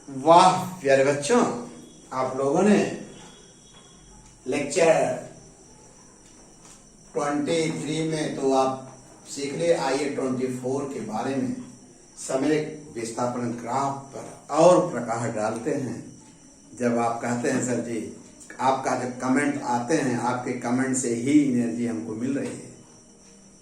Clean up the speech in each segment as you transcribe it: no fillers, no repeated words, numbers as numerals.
वाह प्यारे बच्चों, आप लोगों ने लेक्चर 23 में तो आप सीख ले। आइए 24 के बारे में समय विस्थापन ग्राफ पर और प्रकाश डालते हैं। जब आप कहते हैं सर जी, आपका जब कमेंट आते हैं, आपके कमेंट से ही एनर्जी हमको मिल रही है।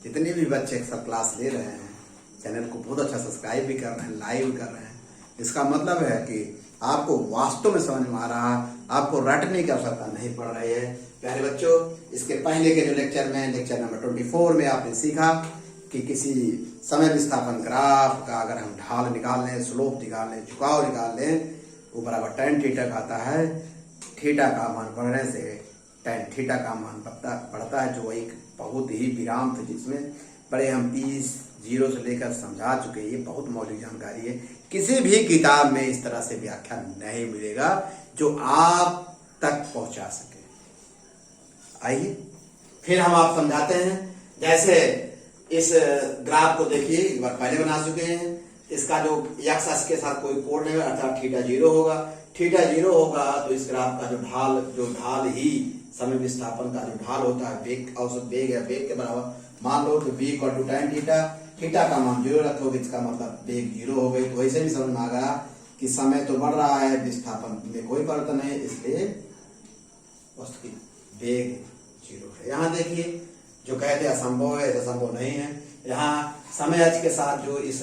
जितने भी बच्चे सब क्लास ले रहे हैं, चैनल को बहुत अच्छा सब्सक्राइब भी कर रहे हैं, लाइव कर रहे हैं, इसका मतलब है कि आपको वास्तव में समझ में आ रहा है, आपको रटने की आवश्यकता नहीं पड़ रही है। प्यारे बच्चों, इसके पहले के जो लेक्चर में, लेक्चर नंबर 24 में आपने सीखा कि किसी समय विस्थापन ग्राफ का अगर हम ढाल निकाल लें, स्लोप निकाल लें, झुकाव निकाल लें, वो बराबर tan थीटा का आता है। थीटा का मान बढ़ने से tan थीटा का मान बढ़ता है, जो एक बहुत ही विराम थे जिसमें बड़े हम 30 से लेकर समझा चुके हैं। ये बहुत मौलिक जानकारी है, किसी भी किताब में इस तरह से व्याख्या नहीं मिलेगा जो आप तक पहुंचा सके। आइए फिर हम आप समझाते हैं। जैसे इस ग्राफ को देखिए, एक बार पहले बना चुके हैं। इसका जो एक्स अक्ष के साथ कोई कोण नहीं, अर्थात थीटा 0 होगा। थीटा 0 होगा तो इस ग्राफ का जो ढाल ही समय विस्थापन का जो ढाल होता है, वेग, औसत वेग या वेग के बराबर मान लो कि v equal to tan theta. Theta का मान 0 रखोगे, इसका मतलब वेग 0 हो गई। तो ऐसे भी समझ में आ गया कि समय तो बढ़ रहा है, विस्थापन में कोई परिवर्तन नहीं, इसलिए वस्तु की वेग 0 है। यहाँ देखिए, जो कहते हैं असंभव है, असंभव नहीं है। यहाँ समय अक्ष के साथ जो इस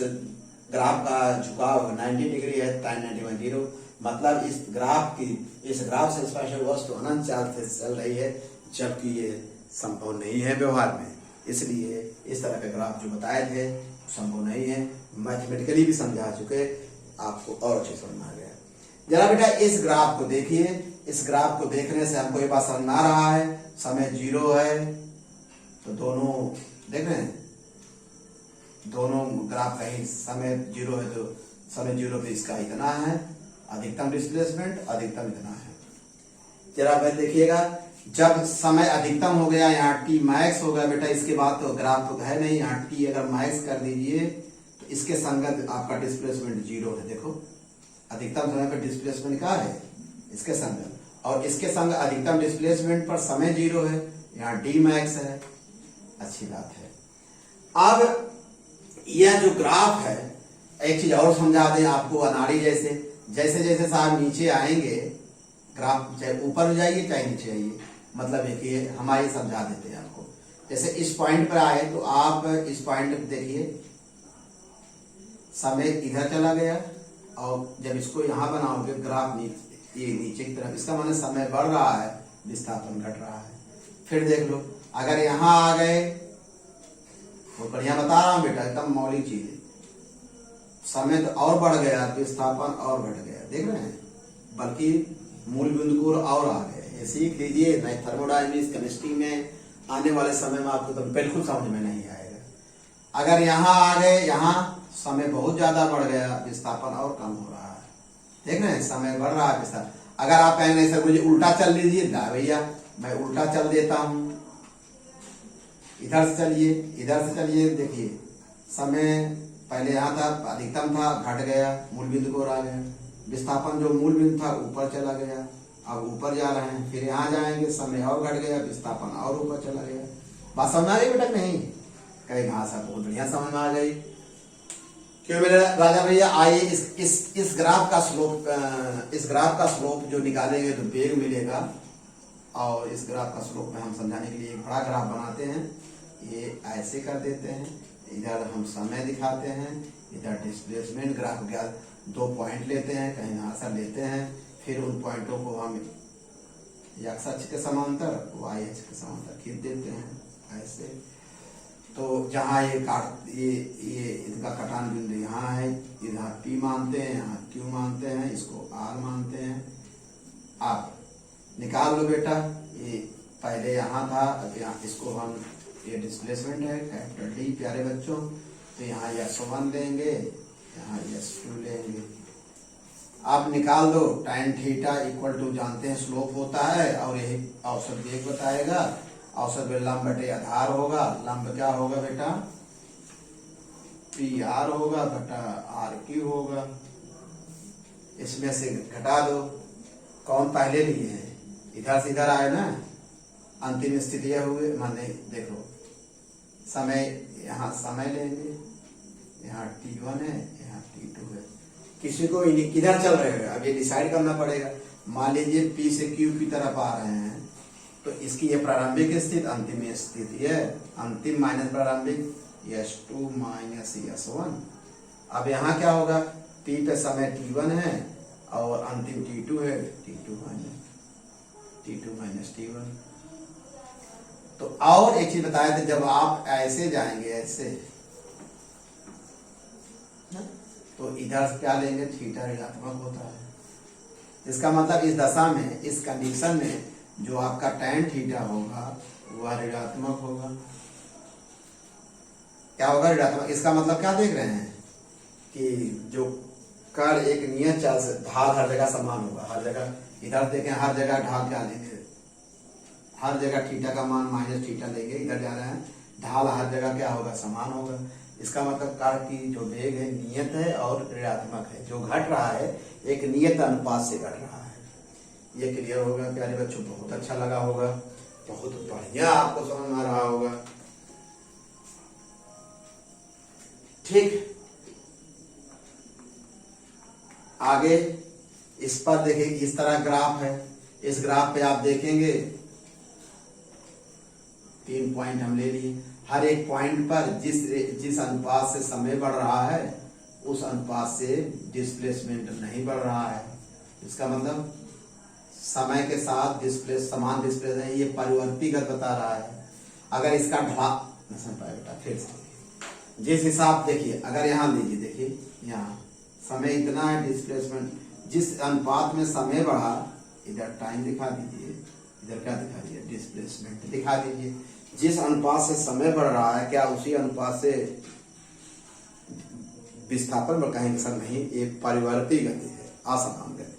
ग्राफ का झुकाव 90 डिग्री है, tan 90, मतलब इस ग्राफ से स्पर्श वस्तु अनंत चाल से चल रही है, जबकि ये संभव नहीं है व्यवहार में। इसलिए इस तरह के ग्राफ जो बताए थे संभव नहीं है। मैथमेटिकली भी समझा चुके, आपको और अच्छे समझ में आ गया। जरा बेटा इस ग्राफ को देखिए। इस ग्राफ को देखने से हमको ये बात समझ में आ रहा है, समय 0 है तो दोनों देख रहे हैं, दोनों ग्राफ कहीं समय 0 है तो समय 0 पे इसका इतना है, अधिकतम डिस्प्लेसमेंट अधिकतम इतना है। जरा मैं देखिएगा, जब समय अधिकतम हो गया, यहाँ t मैक्स हो गया बेटा, इसके बाद तो ग्राफ तो है नहीं, यहाँ t अगर मैक्स कर दीजिए तो इसके संगत आपका डिस्प्लेसमेंट 0 है। देखो अधिकतम समय पर डिस्प्लेसमेंट क्या है, इसके संगत, और इसके संग अधिकतम डिस्प्लेसमेंट पर समय 0 है, यहाँ d मैक्स है। अच्छी बात है। अब यह जो ग्राफ है, एक चीज और समझा दें आपको, अनाड़ी जैसे जैसे साहब नीचे आएंगे, ग्राफ चाहे ऊपर जाइए चाहे नीचे आइए, मतलब है कि हम आइए समझा देते हैं आपको। जैसे इस पॉइंट पर आए तो आप इस पॉइंट पर देखिए, समय इधर चला गया, और जब इसको यहाँ बनाओगे ग्राफ ये नीचे की तरफ, इसका मतलब समय बढ़ रहा है, विस्थापन घट रहा है। फिर देख लो, अगर यहाँ आ गए तो बढ़िया बता रहा हूँ बेटा, एकदम मौलिक चीज है। समय तो और बढ़ गया, विस्थापन और घट गया, देख रहे हैं, बल्कि मूल बिंदु को और आ गए। ये सीख लीजिए, नहीं थर्मोडायनेमिक्स केमिस्ट्री में आने वाले समय में आपको तो बिल्कुल समझ में नहीं आएगा। अगर यहाँ आ गए, यहाँ समय बहुत ज्यादा बढ़ गया, विस्थापन और कम हो रहा है, देख रहे हैं, समय बढ़ रहा है, विस्थापन। अगर आप कहेंगे सर मुझे उल्टा चल लीजिए, ना भैया मैं उल्टा चल देता हूँ, इधर से चलिए, इधर से चलिए। देखिए समय पहले यहाँ था, अधिकतम था, घट गया, मूल बिंदु को आ गया, विस्थापन जो मूल बिंदु था ऊपर चला गया, अब ऊपर जा रहे हैं। फिर यहाँ जाएंगे, समय और घट गया, विस्थापन और ऊपर चला गया। बात समझ आ गई बेटा नहीं? कहेंगे हाँ सर बहुत बढ़िया समझ में आ गई। क्यों मेरे राजा भैया? आइए इस ग्राफ का स्लोप जो निकालेंगे तो वेग मिलेगा, और इस ग्राफ का स्लोप में हम समझाने के लिए एक बड़ा ग्राफ बनाते हैं। ये ऐसे कर देते हैं, इधर हम समय दिखाते हैं, इधर डिस्प्लेसमेंट। ग्राफ के 2 पॉइंट लेते हैं, कहीं यहाँ से लेते हैं, फिर उन पॉइंटों को हम एक्स अक्ष के समांतर, वाई अक्ष के समांतर खींच देते हैं ऐसे। तो जहाँ ये इनका कटान बिंदु यहाँ है, इधर P मानते हैं, यहाँ Q मानते हैं, इसको R मानते हैं। आप निकाल लो बेटा, ये पहले यहाँ था, अब यहाँ इसको हम, ये डिस्प्लेसमेंट है कैपिटल D प्यारे बच्चों, तो यहाँ S1 लेंगे, यहाँ S2 लेंगे। आप निकाल दो, tan थीटा इक्वल टू जानते हैं स्लोप होता है, और यही औसत वेग बताएगा। औसत वेग लंब बटे आधार होगा, लंब क्या होगा बेटा, PR होगा बटा RQ होगा। इसमें से घटा दो, कौन पहले लिए है, इधर से इधर आए ना, अंतिम स्थिति हुए, माने देखो समय, यहाँ समय लेंगे, यहाँ T1 है, यहाँ T2 है, किसी को किधर चल रहे हैं अब ये डिसाइड करना पड़ेगा। मान लीजिए P से Q की तरफ आ रहे हैं, तो इसकी ये प्रारंभिक स्थिति अंतिम स्थिति है, अंतिम माइनस प्रारंभिक, S2 माइनस S1। अब यहाँ क्या होगा, P पे समय T1 है और अंतिम T2 है, T2 माइनस T1। तो और एक चीज बताया था, जब आप ऐसे जाएंगे ऐसे, तो इधर क्या लेंगे, थीटा ऋणात्मक होता है। इसका मतलब इस दशा में, इस कंडीशन में जो आपका tan थीटा होगा वह ऋणात्मक होगा। क्या होगा, ऋणात्मक। इसका मतलब क्या देख रहे हैं कि जो कर एक नियत चाल से, ढाल हर जगह समान होगा, हर जगह इधर देखें, हर जगह ढाल क्या लेंगे, हर जगह थीटा का मान माइनस थीटा लेंगे, इधर जा रहे हैं, ढाल हर जगह क्या होगा, समान होगा। इसका मतलब कार की जो वेग है नियत है और ऋणात्मक है, जो घट रहा है एक नियत अनुपात से घट रहा है। ये क्लियर होगा प्यारे बच्चों, बहुत अच्छा लगा होगा, बहुत बढ़िया आपको समझ में आ रहा होगा। ठीक, आगे इस पर देखिए, इस तरह ग्राफ है, इस ग्राफ पे आप देखेंगे 3 पॉइंट हम ले लिए, हर एक पॉइंट पर जिस अनुपात से समय बढ़ रहा है उस अनुपात से डिस्प्लेसमेंट नहीं बढ़ रहा है। इसका मतलब समय के साथ समान डिस्प्लेस है, ये परिवर्तीगत बता रहा है। अगर इसका ढलान समझ पाए बेटा, फिर से जिस हिसाब, देखिए अगर यहाँ लीजिए, देखिए यहाँ समय इतना है, डिस्प्लेसमेंट जिस अनुपात में समय बढ़ा, इधर टाइम दिखा दीजिए, इधर क्या दिखा दीजिए, डिस्प्लेसमेंट दिखा दीजिए। जिस अनुपात से समय बढ़ रहा है, क्या उसी अनुपात से विस्थापन बढ़, कहेंगे सर नहीं, ये परिवर्ती गति है, असमान गति।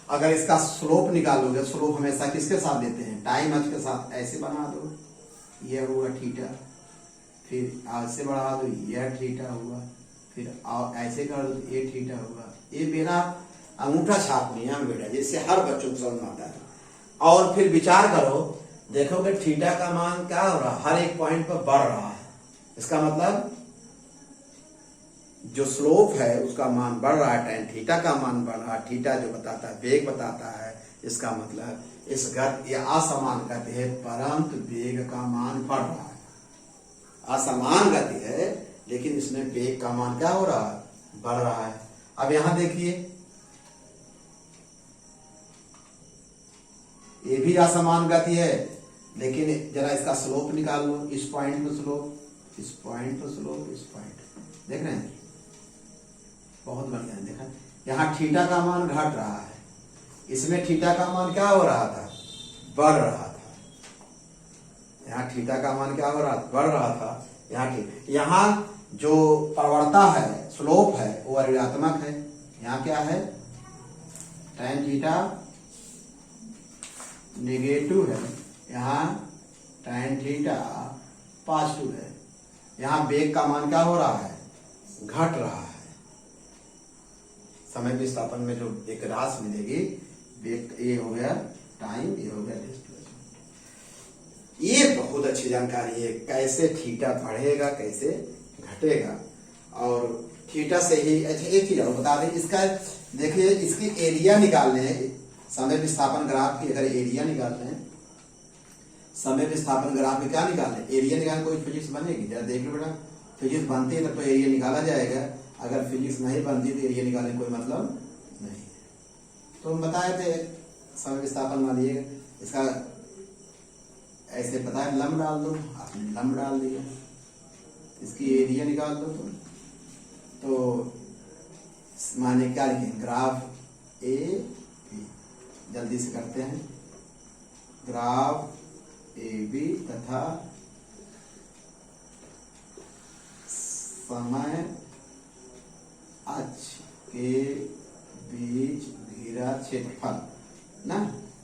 अगर इसका स्लोप निकालोगे, स्लोप हमेशा किसके साथ देते हैं, टाइम अक्ष के साथ, ऐसे बना दो, यह हुआ थीटा, फिर ऐसे बढ़ा दो, यह थीटा हुआ, फिर ऐसे कर दो, ये थीटा हुआ। ये बिना अंगूठा छाप नियम बेटा, जिससे हर बच्चों को समझ आता है। और फिर विचार करो, देखोगे थीटा का मान क्या हो रहा है, हर एक पॉइंट पर बढ़ रहा है। इसका मतलब जो स्लोप है उसका मान बढ़ रहा है, tan थीटा का मान बढ़ रहा है, थीटा जो बताता है वेग बताता है। इसका मतलब इस गति, यह असमान गति है परंतु वेग का मान बढ़ रहा है। असमान गति है लेकिन इसमें वेग का मान क्या हो रहा है, बढ़ रहा है। अब यहां देखिए, ये भी असमान गति है, लेकिन जरा इसका स्लोप निकाल लो, इस पॉइंट पर स्लोप, इस पॉइंट पर स्लोप, इस पॉइंट, देख रहे हैं, बहुत बढ़िया है। देखा, यहाँ थीटा का मान घट रहा है, इसमें थीटा का मान क्या हो रहा था, बढ़ रहा था। यहाँ थीटा का मान क्या हो रहा था, बढ़ रहा था। यहाँ जो प्रवणता है, स्लोप है, वो ऋणात्मक है। यहाँ क्या है, tan थीटा नेगेटिव है, यहाँ tan थीटा पॉजिटिव है। यहाँ वेग का मान क्या हो रहा है, घट रहा है। समय विस्थापन में जो एक राशि मिलेगी, वेग, ये हो गया टाइम, ये हो गया डिस्प्लेसमेंट। ये बहुत अच्छी जानकारी है, कैसे थीटा बढ़ेगा कैसे घटेगा। और थीटा से ही, अच्छा एक चीज और बता दें, इसका देखिए, इसकी एरिया निकालने हैं, समय विस्थापन ग्राफ की अगर एरिया निकालने हैं, समय विस्थापन ग्राफ में क्या निकालने, एरिया निकालने, कोई फिजिक्स बनेगी, जरा देख लो बेटा, फिजिक्स बनती है तब तो एरिया निकाला जाएगा, अगर फिजिक्स नहीं बनती तो एरिया निकालने कोई मतलब नहीं है। तो हम बताए थे समय विस्थापन मानिए, इसका ऐसे पता है, लंब डाल दो, आपने लंब डाल दिया, इसकी एरिया निकाल दो। तो माने क्या लिखें, ग्राफ ए बी, जल्दी से करते हैं, ग्राफ ए बी तथा समय अक्ष के बीच घेरा क्षेत्रफल ना,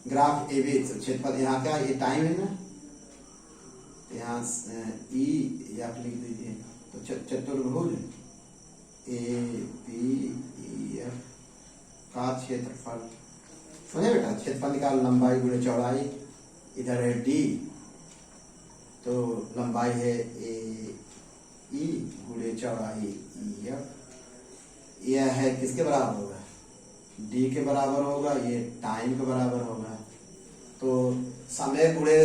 ग्राफ ए बी क्षेत्रफल, यहाँ क्या ये टाइम है ना, यहाँ ई आप लिख दीजिए, तो चतुर्भुज ए बी ई एफ का क्षेत्रफल, समझे बेटा, क्षेत्रफल निकाल, लंबाई गुणे चौड़ाई, इधर है डी, तो लंबाई है ए ई गुणे चौड़ाई ई एफ, यह है किसके बराबर होगा, डी के बराबर होगा, ये टाइम के बराबर होगा। तो समय गुणे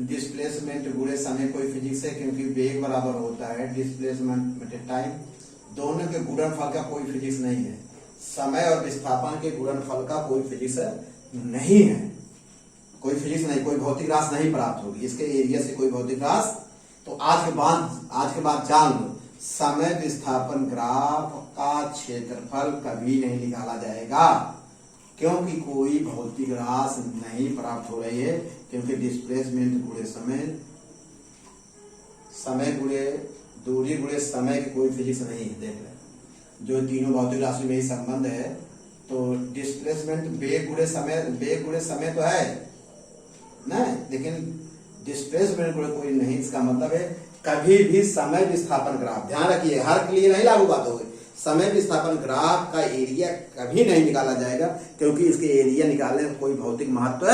डिस्प्लेसमेंट गुणे समय कोई फिजिक्स है, क्योंकि वेग बराबर होता है डिस्प्लेसमेंट में टाइम, दोनों के गुणनफल का कोई फिजिक्स नहीं है। समय और विस्थापन के गुणनफल का कोई फिजिक्स नहीं है, कोई फिजिक्स नहीं, कोई भौतिक राशि नहीं प्राप्त होगी इसके एरिया से, कोई भौतिक राशि। तो आज के बाद जान लो, समय विस्थापन ग्राफ का क्षेत्रफल कभी नहीं निकाला जाएगा, क्योंकि कोई भौतिक राशि नहीं प्राप्त हो रही है, क्योंकि डिस्प्लेसमेंट गुणे समय, समय गुणे दूरी गुणे समय की कोई फिजिक्स नहीं है। देख ले, जो तीनों भौतिक राशि में ही संबंध है, तो डिस्प्लेसमेंट वेग गुणे समय तो है ना, लेकिन डिस्प्लेसमेंट गुणे कोई नहीं। इसका मतलब है कभी भी समय विस्थापन ग्राफ, ध्यान रखिए, हर के लिए नहीं लागू बात होगी, समय विस्थापन ग्राफ का एरिया कभी नहीं निकाला जाएगा, क्योंकि इसके एरिया निकालने में कोई भौतिक महत्व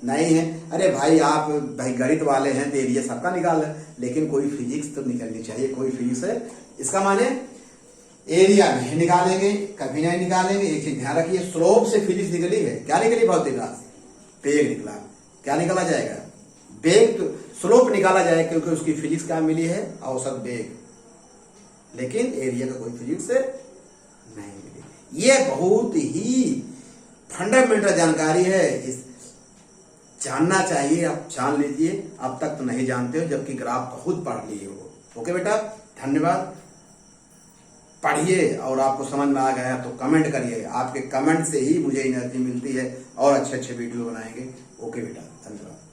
नहीं है। अरे भाई, आप भाई गणित वाले हैं तो एरिया सबका निकाल लें, लेकिन कोई फिजिक्स तो निकलनी चाहिए, कोई फिजिक्स है। इसका माने एरिया नहीं निकालेंगे, कभी नहीं निकालेंगे। एक चीज ध्यान रखिए, स्लोप से फिजिक्स निकली है, क्या निकली भौतिक राशि, वेग निकला, क्या निकाला जाएगा, वेग, तो स्लोप निकाला जाएगा, क्योंकि उसकी फिजिक्स क्या मिली है, औसत वेग, लेकिन एरिया का कोई फिजिक्स नहीं मिली। ये बहुत ही फंडामेंटल जानकारी है, इस जानना चाहिए, आप जान लीजिए, अब तक तो नहीं जानते हो, जबकि ग्राफ बहुत पढ़ लिए हो। ओके बेटा, धन्यवाद। पढ़िए, और आपको समझ में आ गया तो कमेंट करिए, आपके कमेंट से ही मुझे एनर्जी मिलती है और अच्छे अच्छे वीडियो बनाएंगे। ओके बेटा, धन्यवाद।